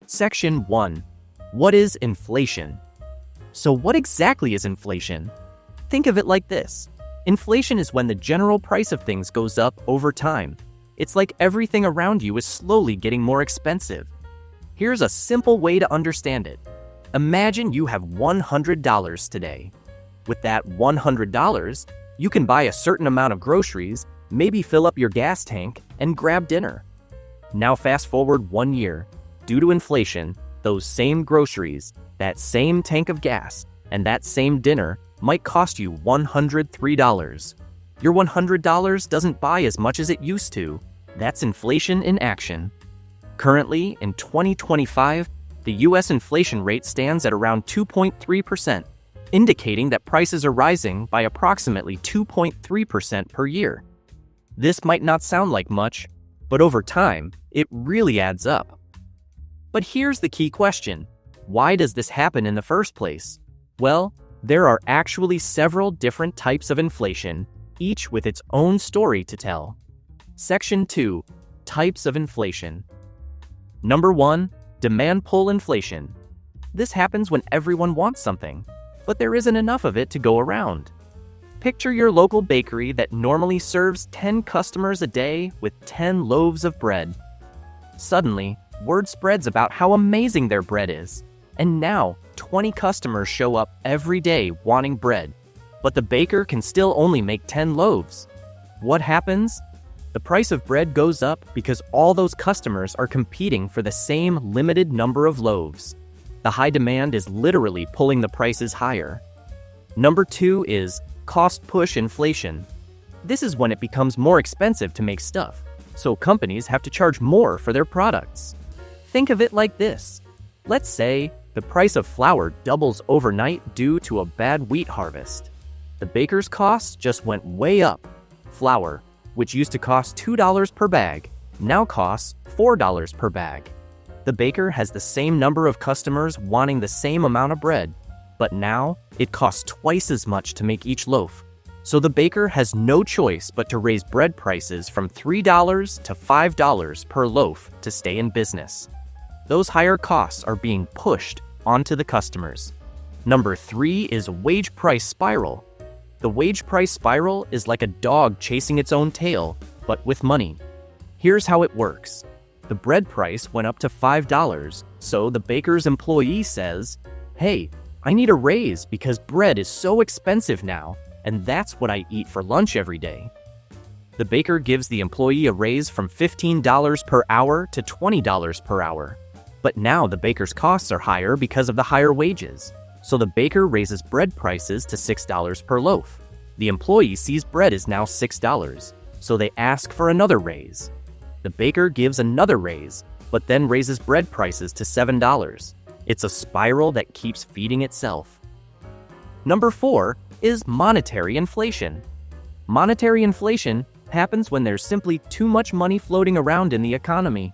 Section 1. What is inflation? So what exactly is inflation? Think of it like this. Inflation is when the general price of things goes up over time. It's like everything around you is slowly getting more expensive. Here's a simple way to understand it. Imagine you have $100 today. With that $100, you can buy a certain amount of groceries, maybe fill up your gas tank, and grab dinner. Now fast forward 1 year. Due to inflation, those same groceries, that same tank of gas, and that same dinner might cost you $103. Your $100 doesn't buy as much as it used to. That's inflation in action. Currently, in 2025, the US inflation rate stands at around 2.3%, indicating that prices are rising by approximately 2.3% per year. This might not sound like much, but over time, it really adds up. But here's the key question. Why does this happen in the first place? Well, there are actually several different types of inflation, each with its own story to tell. Section 2. Types of inflation. Number 1. Demand pull inflation. This happens when everyone wants something, but there isn't enough of it to go around. Picture your local bakery that normally serves 10 customers a day with 10 loaves of bread. Suddenly, word spreads about how amazing their bread is, and now 20 customers show up every day wanting bread, but the baker can still only make 10 loaves. What happens? The price of bread goes up because all those customers are competing for the same limited number of loaves. The high demand is literally pulling the prices higher. Number 2 is cost push inflation. This is when it becomes more expensive to make stuff, so companies have to charge more for their products. Think of it like this. Let's say the price of flour doubles overnight due to a bad wheat harvest. The baker's costs just went way up. Flour, which used to cost $2 per bag, now costs $4 per bag. The baker has the same number of customers wanting the same amount of bread, but now it costs twice as much to make each loaf. So the baker has no choice but to raise bread prices from $3 to $5 per loaf to stay in business. Those higher costs are being pushed onto the customers. Number 3 is wage price spiral. The wage price spiral is like a dog chasing its own tail, but with money. Here's how it works. The bread price went up to $5, so the baker's employee says, "Hey, I need a raise because bread is so expensive now, and that's what I eat for lunch every day." The baker gives the employee a raise from $15 per hour to $20 per hour. But now the baker's costs are higher because of the higher wages. So the baker raises bread prices to $6 per loaf. The employee sees bread is now $6, so they ask for another raise. The baker gives another raise, but then raises bread prices to $7. It's a spiral that keeps feeding itself. Number 4 is monetary inflation. Monetary inflation happens when there's simply too much money floating around in the economy.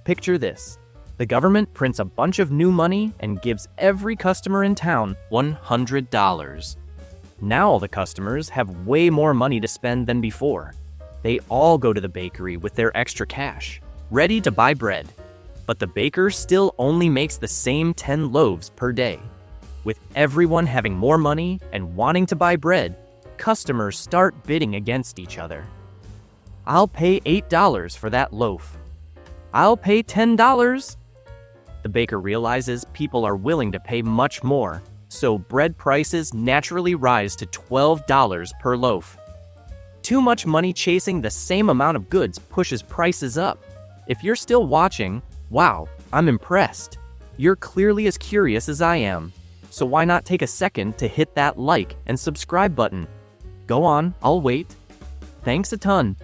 Picture this. The government prints a bunch of new money and gives every customer in town $100. Now all the customers have way more money to spend than before. They all go to the bakery with their extra cash, ready to buy bread. But the baker still only makes the same 10 loaves per day. With everyone having more money and wanting to buy bread, customers start bidding against each other. "I'll pay $8 for that loaf." "I'll pay $10. The baker realizes people are willing to pay much more, so bread prices naturally rise to $12 per loaf. Too much money chasing the same amount of goods pushes prices up. If you're still watching, wow, I'm impressed. You're clearly as curious as I am, so why not take a second to hit that like and subscribe button? Go on, I'll wait. Thanks a ton.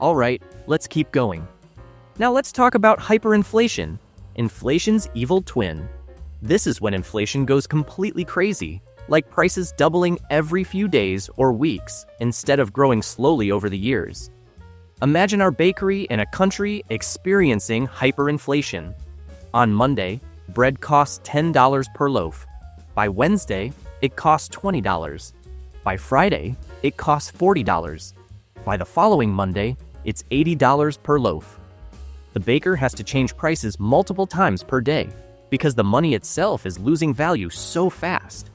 All right, let's keep going. Now let's talk about hyperinflation. Inflation's evil twin. This is when inflation goes completely crazy, like prices doubling every few days or weeks instead of growing slowly over the years. Imagine our bakery in a country experiencing hyperinflation. On Monday, bread costs $10 per loaf. By Wednesday, it costs $20. By Friday, it costs $40. By the following Monday, it's $80 per loaf. The baker has to change prices multiple times per day because the money itself is losing value so fast.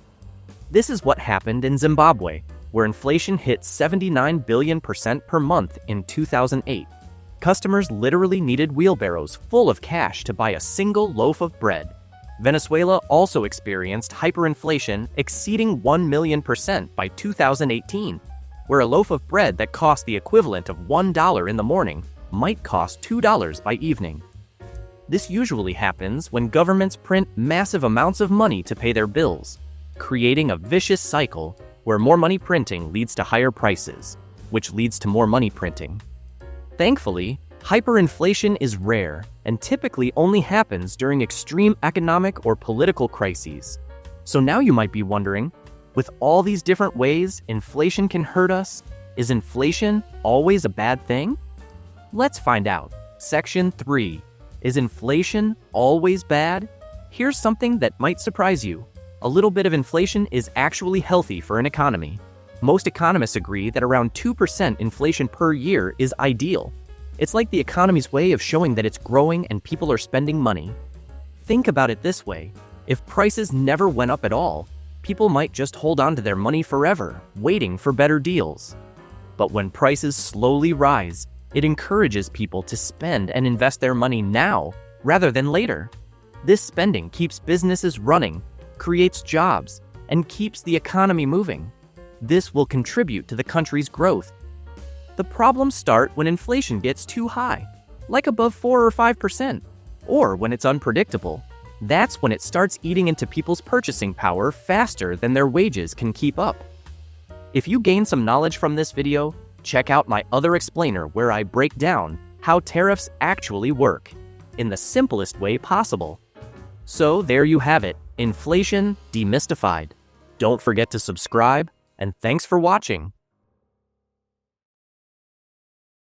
This is what happened in Zimbabwe, where inflation hit 79 billion% per month in 2008. Customers literally needed wheelbarrows full of cash to buy a single loaf of bread. Venezuela also experienced hyperinflation exceeding 1 million% by 2018, where a loaf of bread that cost the equivalent of $1 in the morning might cost $2 by evening. This usually happens when governments print massive amounts of money to pay their bills, creating a vicious cycle where more money printing leads to higher prices, which leads to more money printing. Thankfully, hyperinflation is rare and typically only happens during extreme economic or political crises. So now you might be wondering, with all these different ways inflation can hurt us, is inflation always a bad thing? Let's find out. Section 3. Is inflation always bad? Here's something that might surprise you. A little bit of inflation is actually healthy for an economy. Most economists agree that around 2% inflation per year is ideal. It's like the economy's way of showing that it's growing and people are spending money. Think about it this way. If prices never went up at all, people might just hold on to their money forever, waiting for better deals. But when prices slowly rise, it encourages people to spend and invest their money now rather than later. This spending keeps businesses running, creates jobs, and keeps the economy moving. This will contribute to the country's growth. The problems start when inflation gets too high, like above 4 or 5%, or when it's unpredictable. That's when it starts eating into people's purchasing power faster than their wages can keep up. If you gain some knowledge from this video, check out my other explainer where I break down how tariffs actually work in the simplest way possible. So there you have it, inflation demystified. Don't forget to subscribe, and thanks for watching.